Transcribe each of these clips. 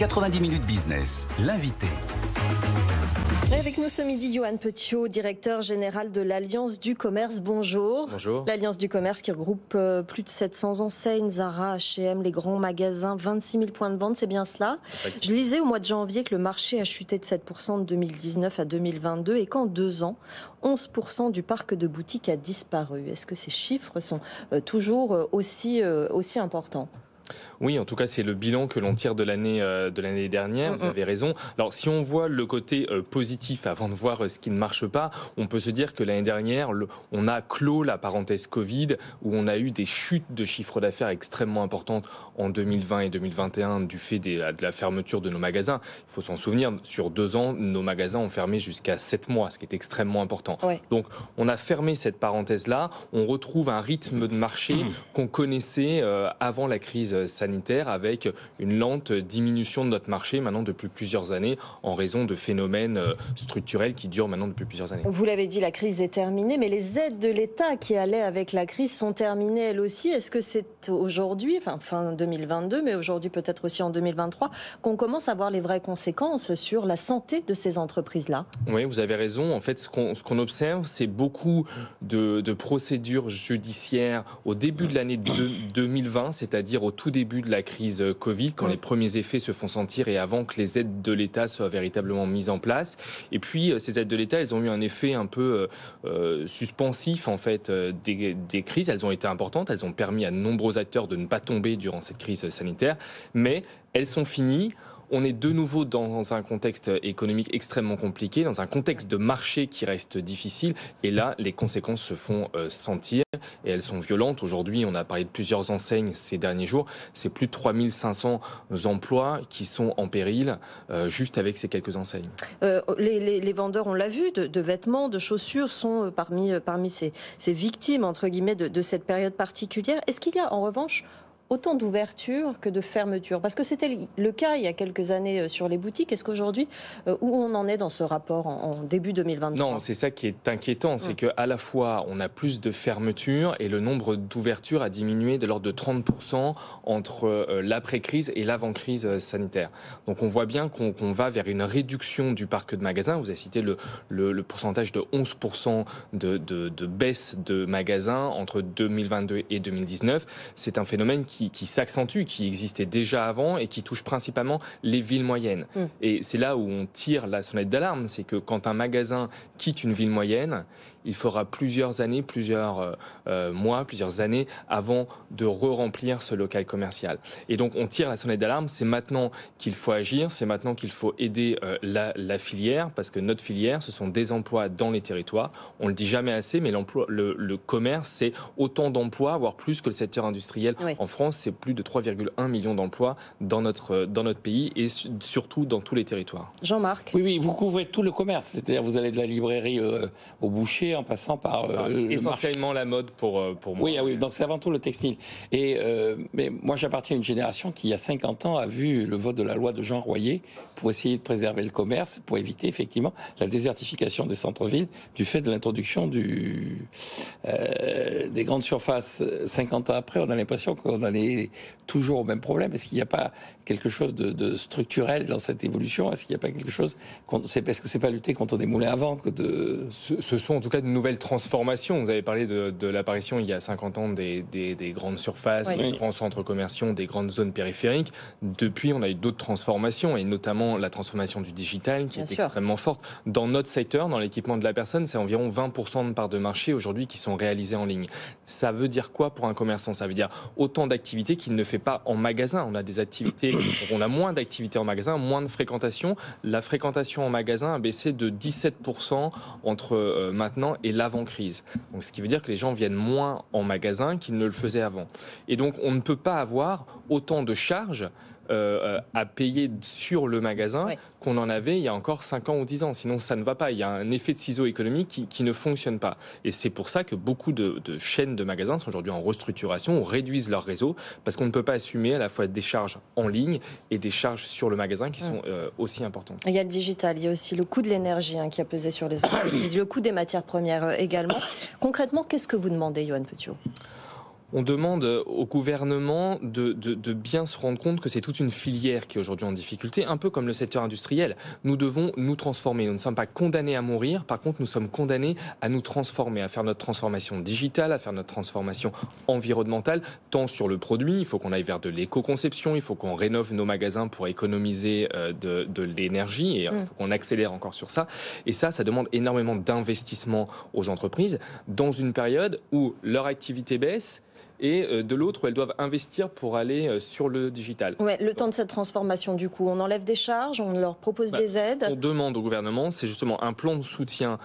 90 minutes business, l'invité. Et avec nous ce midi, Yoann Petiot, directeur général de l'Alliance du Commerce. Bonjour. Bonjour. L'Alliance du Commerce qui regroupe plus de 700 enseignes, Zara, H&M, les grands magasins, 26 000 points de vente, c'est bien cela. Je lisais au mois de janvier que le marché a chuté de 7% de 2019 à 2022 et qu'en 2 ans, 11% du parc de boutiques a disparu. Est-ce que ces chiffres sont toujours aussi importants ? Oui, en tout cas, c'est le bilan que l'on tire de l'année dernière. Vous avez raison. Alors, si on voit le côté positif avant de voir ce qui ne marche pas, on peut se dire que l'année dernière, on a clos la parenthèse Covid, où on a eu des chutes de chiffre d'affaires extrêmement importantes en 2020 et 2021 du fait de la fermeture de nos magasins. Il faut s'en souvenir, sur 2 ans, nos magasins ont fermé jusqu'à 7 mois, ce qui est extrêmement important. Ouais. Donc, on a fermé cette parenthèse-là. On retrouve un rythme de marché qu'on connaissait avant la crise sanitaire, avec une lente diminution de notre marché maintenant depuis plusieurs années en raison de phénomènes structurels qui durent maintenant depuis plusieurs années. Vous l'avez dit, la crise est terminée, mais les aides de l'État qui allaient avec la crise sont terminées elles aussi. Est-ce que c'est aujourd'hui, fin 2022, mais aujourd'hui peut-être aussi en 2023, qu'on commence à voir les vraies conséquences sur la santé de ces entreprises-là ? Oui, vous avez raison. En fait, ce qu'on observe, c'est beaucoup de procédures judiciaires au début de l'année 2020, c'est-à-dire au tout début de la crise Covid, quand les premiers effets se font sentir et avant que les aides de l'État soient véritablement mises en place. Et puis, ces aides de l'État, elles ont eu un effet un peu suspensif, en fait, des crises. Elles ont été importantes, elles ont permis à de nombreux acteurs de ne pas tomber durant cette crise sanitaire, mais elles sont finies. On est de nouveau dans un contexte économique extrêmement compliqué, dans un contexte de marché qui reste difficile. Et là, les conséquences se font sentir et elles sont violentes. Aujourd'hui, on a parlé de plusieurs enseignes ces derniers jours. C'est plus de 3500 emplois qui sont en péril juste avec ces quelques enseignes. Les vendeurs, on l'a vu, de vêtements, de chaussures sont parmi ces victimes, entre guillemets, de cette période particulière. Est-ce qu'il y a en revanche autant d'ouverture que de fermeture? Parce que c'était le cas il y a quelques années sur les boutiques. Est-ce qu'aujourd'hui, où on en est dans ce rapport en début 2023? Non, c'est ça qui est inquiétant. C'est qu'à la fois, on a plus de fermetures et le nombre d'ouvertures a diminué de l'ordre de 30% entre l'après-crise et l'avant-crise sanitaire. Donc on voit bien qu'on va vers une réduction du parc de magasins. Vous avez cité le pourcentage de 11% de baisse de magasins entre 2022 et 2019. C'est un phénomène qui s'accentue, qui existait déjà avant et qui touche principalement les villes moyennes. Et c'est là où on tire la sonnette d'alarme, c'est que quand un magasin quitte une ville moyenne, il faudra plusieurs années, plusieurs mois, plusieurs années avant de re-remplir ce local commercial. Et donc on tire la sonnette d'alarme, c'est maintenant qu'il faut agir, c'est maintenant qu'il faut aider la filière, parce que notre filière, ce sont des emplois dans les territoires. On le dit jamais assez, mais le commerce, c'est autant d'emplois, voire plus que le secteur industriel. Oui. En France, c'est plus de 3,1 millions d'emplois dans notre pays et surtout dans tous les territoires. Jean-Marc. Oui, vous couvrez tout le commerce, c'est-à-dire vous allez de la librairie au boucher en passant par essentiellement la mode pour moi. Oui, donc c'est avant tout le textile. Mais moi j'appartiens à une génération qui il y a 50 ans a vu le vote de la loi de Jean Royer pour essayer de préserver le commerce, pour éviter effectivement la désertification des centres-villes du fait de l'introduction des grandes surfaces. 50 ans après, on a l'impression qu'on en est toujours au même problème. Est-ce qu'il n'y a pas quelque chose de structurel dans cette évolution? Est-ce qu'il n'y a pas quelque chose est-ce que c'est pas lutter contre des moulins à vent que de... Ce sont en tout cas de nouvelles transformations. Vous avez parlé de l'apparition il y a 50 ans des grandes surfaces, des grands centres commerciaux, des grandes zones périphériques. Depuis, on a eu d'autres transformations et notamment la transformation du digital qui est extrêmement forte. Dans notre secteur, dans l'équipement de la personne, c'est environ 20% de parts de marché aujourd'hui qui sont réalisées en ligne. Ça veut dire quoi pour un commerçant? Ça veut dire autant d'activités qu'il ne fait pas en magasin. On a des activités, on a moins d'activités en magasin, moins de fréquentation. La fréquentation en magasin a baissé de 17% entre maintenant et l'avant-crise. Donc, ce qui veut dire que les gens viennent moins en magasin qu'ils ne le faisaient avant. Et donc, on ne peut pas avoir autant de charges à payer sur le magasin qu'on en avait il y a encore 5 ans ou 10 ans. Sinon, ça ne va pas. Il y a un effet de ciseau économique qui ne fonctionne pas. Et c'est pour ça que beaucoup de chaînes de magasins sont aujourd'hui en restructuration ou réduisent leur réseau parce qu'on ne peut pas assumer à la fois des charges en ligne et des charges sur le magasin qui sont aussi importantes. Il y a le digital, il y a aussi le coût de l'énergie qui a pesé sur les entreprises, le coût des matières premières également. Concrètement, qu'est-ce que vous demandez, Yoann Petiot ? On demande au gouvernement de bien se rendre compte que c'est toute une filière qui est aujourd'hui en difficulté, un peu comme le secteur industriel. Nous devons nous transformer. Nous ne sommes pas condamnés à mourir. Par contre, nous sommes condamnés à nous transformer, à faire notre transformation digitale, à faire notre transformation environnementale, tant sur le produit. Il faut qu'on aille vers de l'éco-conception. Il faut qu'on rénove nos magasins pour économiser de l'énergie. Et il faut qu'on accélère encore sur ça. Et ça demande énormément d'investissement aux entreprises dans une période où leur activité baisse et de l'autre où elles doivent investir pour aller sur le digital. Ouais, le temps de cette transformation, du coup, on enlève des charges, on leur propose des aides. Ce qu'on demande au gouvernement, c'est justement un plan de soutien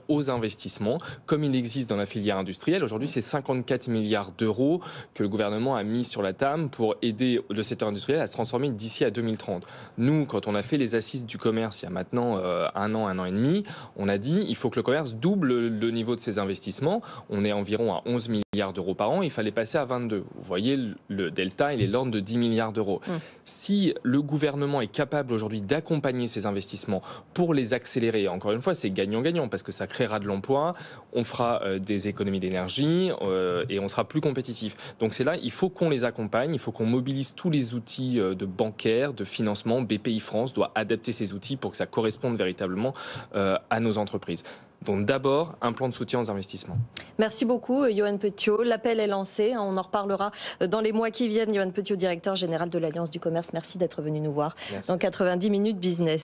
aux investissements, comme il existe dans la filière industrielle. Aujourd'hui, c'est 54 milliards d'euros que le gouvernement a mis sur la table pour aider le secteur industriel à se transformer d'ici à 2030. Nous, quand on a fait les assises du commerce il y a maintenant un an et demi, on a dit il faut que le commerce double le niveau de ses investissements. On est environ à 11 milliards d'euros par an. Il fallait passer à 22. Vous voyez, le delta, il est l'ordre de 10 milliards d'euros. Si le gouvernement est capable aujourd'hui d'accompagner ces investissements pour les accélérer, encore une fois, c'est gagnant-gagnant parce que ça créera de l'emploi, on fera des économies d'énergie et on sera plus compétitif. Donc c'est là, il faut qu'on les accompagne, il faut qu'on mobilise tous les outils de bancaires, de financement. BPI France doit adapter ses outils pour que ça corresponde véritablement à nos entreprises. Donc d'abord, un plan de soutien aux investissements. Merci beaucoup, Yoann Petiot. L'appel est lancé. On en reparlera dans les mois qui viennent. Yoann Petiot, directeur général de l'Alliance du commerce. Merci d'être venu nous voir dans 90 minutes business.